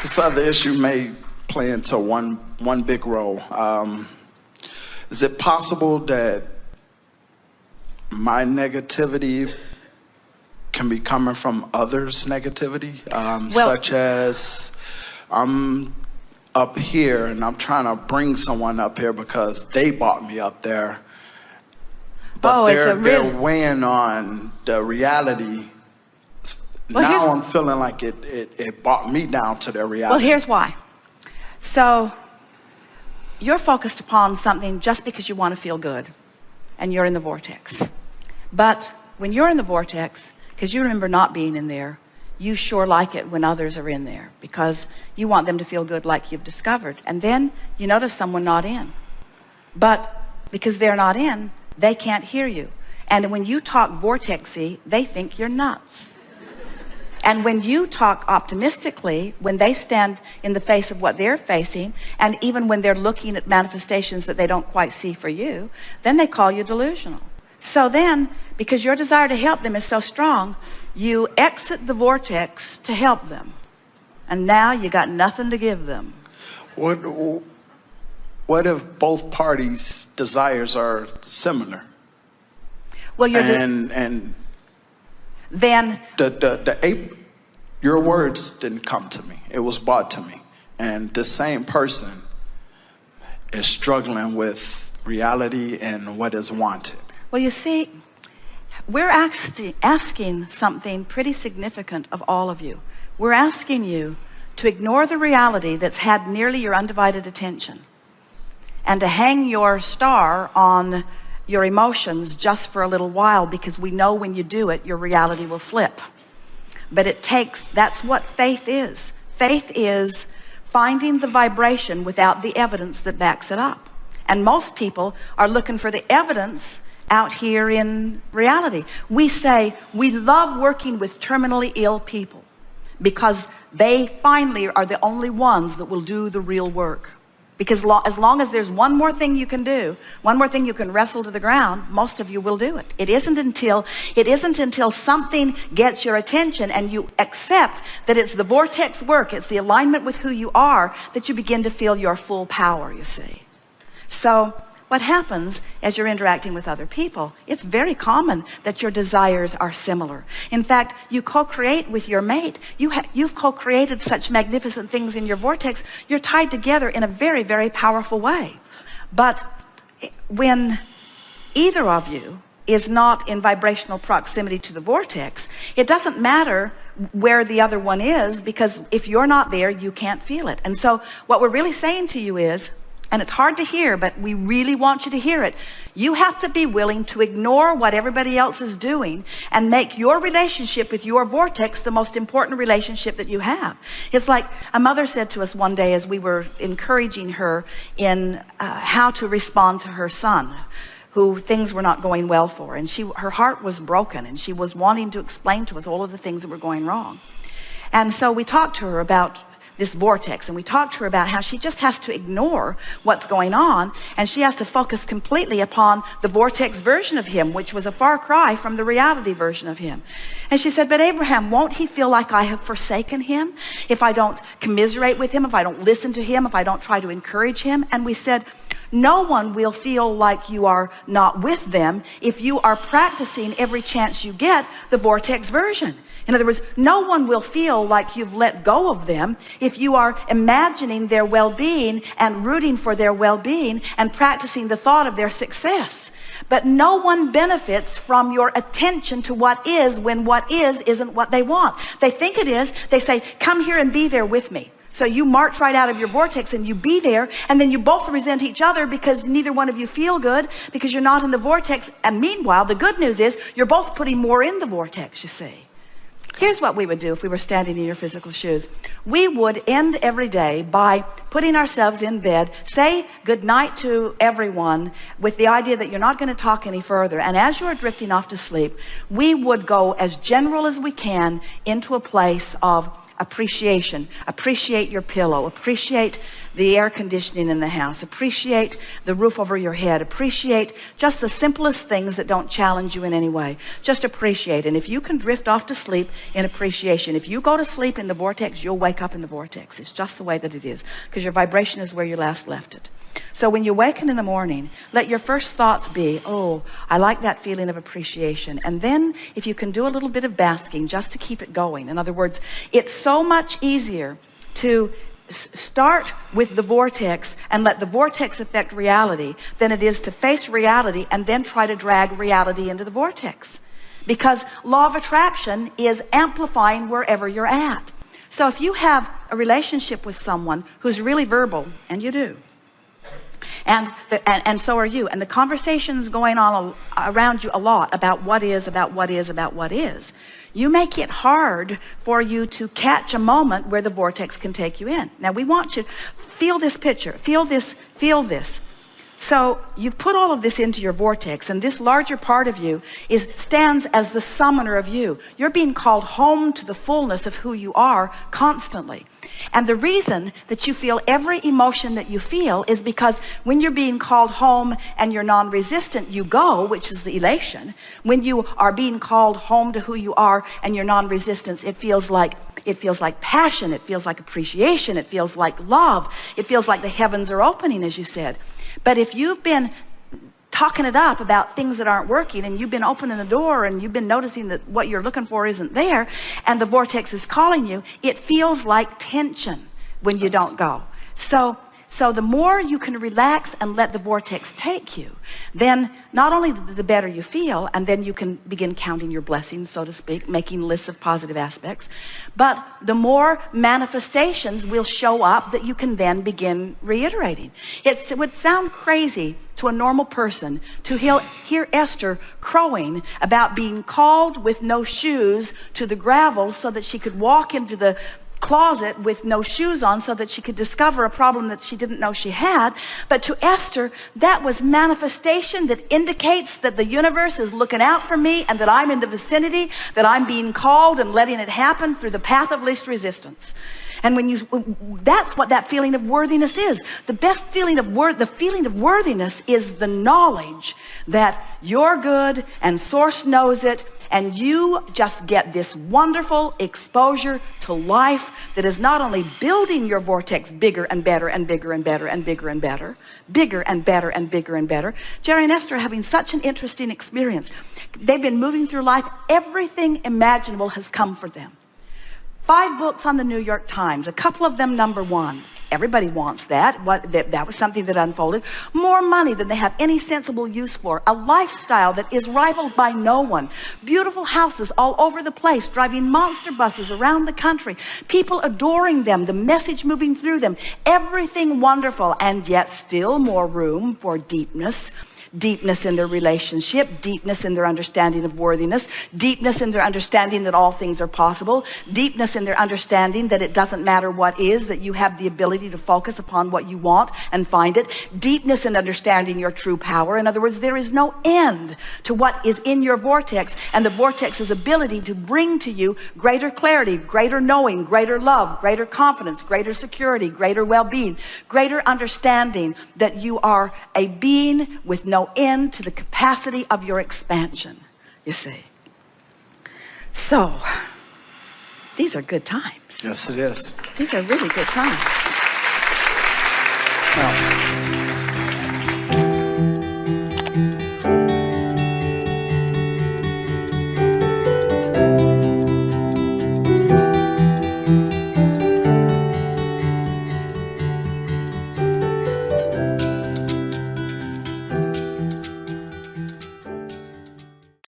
This other issue may play into one big role. Is it possible that my negativity can be coming from others' negativity? Such as I'm up here and I'm trying to bring someone up here because they brought me up there. But they're weighing on the reality. Now I'm feeling like it brought me down to their reality. Well, here's why. So you're focused upon something just because you want to feel good, and you're in the vortex. But when you're in the vortex, because you remember not being in there, you sure like it when others are in there because you want them to feel good like you've discovered. And then you notice someone not in. But because they're not in, they can't hear you. And when you talk vortexy, they think you're nuts. And when you talk optimistically, when they stand in the face of what they're facing, and even when they're looking at manifestations that they don't quite see for you, then they call you delusional. So then, because your desire to help them is so strong, you exit the vortex to help them. And now you got nothing to give them. What if both parties' desires are similar? Well, then your words didn't come to me. It was brought to me. And the same person is struggling with reality and what is wanted. Well, you see, we're asking something pretty significant of all of you. We're asking you to ignore the reality that's had nearly your undivided attention and to hang your star on your emotions just for a little while, because we know when you do it, your reality will flip. But that's what faith is. Faith is finding the vibration without the evidence that backs it up. And most people are looking for the evidence out here in reality. We say we love working with terminally ill people because they finally are the only ones that will do the real work. Because as long as there's one more thing you can do, one more thing you can wrestle to the ground, most of you will do it. It isn't until something gets your attention and you accept that it's the vortex work, it's the alignment with who you are, that you begin to feel your full power, you see. So what happens as you're interacting with other people, it's very common that your desires are similar. In fact, you co-create with your mate. You've co-created such magnificent things in your vortex. You're tied together in a very, very powerful way. But when either of you is not in vibrational proximity to the vortex, it doesn't matter where the other one is, because if you're not there, you can't feel it. And so what we're really saying to you is, and it's hard to hear, but we really want you to hear it. You have to be willing to ignore what everybody else is doing and make your relationship with your vortex the most important relationship that you have. It's like a mother said to us one day as we were encouraging her in how to respond to her son, who things were not going well for. And her heart was broken, and she was wanting to explain to us all of the things that were going wrong. And so we talked to her about this vortex, and we talked to her about how she just has to ignore what's going on, and she has to focus completely upon the vortex version of him, which was a far cry from the reality version of him. And she said, but Abraham, won't he feel like I have forsaken him if I don't commiserate with him, if I don't listen to him, if I don't try to encourage him? And we said, no one will feel like you are not with them if you are practicing every chance you get the vortex version. In other words, no one will feel like you've let go of them if you are imagining their well-being and rooting for their well-being and practicing the thought of their success. But no one benefits from your attention to what is when what is isn't what they want. They think it is. They say, come here and be there with me. So you march right out of your vortex and you be there, and then you both resent each other because neither one of you feel good because you're not in the vortex. And meanwhile, the good news is you're both putting more in the vortex, you see. Here's what we would do if we were standing in your physical shoes. We would end every day by putting ourselves in bed, say good night to everyone with the idea that you're not going to talk any further. And as you're drifting off to sleep, we would go as general as we can into a place of appreciation. Appreciate your pillow. Appreciate the air conditioning in the house. Appreciate the roof over your head. Appreciate just the simplest things that don't challenge you in any way. Just appreciate. And if you can drift off to sleep in appreciation, if you go to sleep in the vortex, you'll wake up in the vortex. It's just the way that it is, because your vibration is where you last left it. So when you waken in the morning, let your first thoughts be, oh, I like that feeling of appreciation. And then if you can do a little bit of basking just to keep it going. In other words, it's so much easier to start with the vortex and let the vortex affect reality than it is to face reality and then try to drag reality into the vortex. Because law of attraction is amplifying wherever you're at. So if you have a relationship with someone who's really verbal, and you do, and so are you, and the conversation's going on around you a lot about what is, you make it hard for you to catch a moment where the vortex can take you in. Now we want you to feel this picture, feel this. So you've put all of this into your vortex, and this larger part of you stands as the summoner of you. You're being called home to the fullness of who you are constantly. And the reason that you feel every emotion that you feel is because when you're being called home and you're non-resistant, you go, which is the elation. When you are being called home to who you are and you're non-resistance, it feels like passion, it feels like appreciation, it feels like love, it feels like the heavens are opening, as you said. But if you've been talking it up about things that aren't working, and you've been opening the door, and you've been noticing that what you're looking for isn't there, and the vortex is calling you, it feels like tension when you don't go. So the more you can relax and let the vortex take you, then not only the better you feel, and then you can begin counting your blessings, so to speak, making lists of positive aspects, but the more manifestations will show up that you can then begin reiterating. It would sound crazy to a normal person to hear Esther crowing about being called with no shoes to the gravel so that she could walk into the closet with no shoes on so that she could discover a problem that she didn't know she had. But to Esther, that was manifestation that indicates that the universe is looking out for me, and that I'm in the vicinity, that I'm being called and letting it happen through the path of least resistance. And that's what that feeling of worthiness is. The best feeling of the feeling of worthiness is the knowledge that you're good and Source knows it, and you just get this wonderful exposure to life that is not only building your vortex bigger and better and bigger and better and bigger and better, bigger and better and bigger and better. Jerry and Esther are having such an interesting experience. They've been moving through life. Everything imaginable has come for them. 5 books on the New York Times, a couple of them #1. Everybody wants that. That was something that unfolded. More money than they have any sensible use for. A lifestyle that is rivaled by no one. Beautiful houses all over the place, driving monster buses around the country. People adoring them, the message moving through them. Everything wonderful, and yet still more room for deepness. Deepness in their relationship, deepness in their understanding of worthiness, deepness in their understanding that all things are possible, deepness in their understanding that it doesn't matter what is, that you have the ability to focus upon what you want and find it, deepness in understanding your true power. In other words, there is no end to what is in your vortex, and the vortex's ability to bring to you greater clarity, greater knowing, greater love, greater confidence, greater security, greater well-being, greater understanding that you are a being with no end to the capacity of your expansion, you see. So, these are good times. Yes, it is. These are really good times. Now,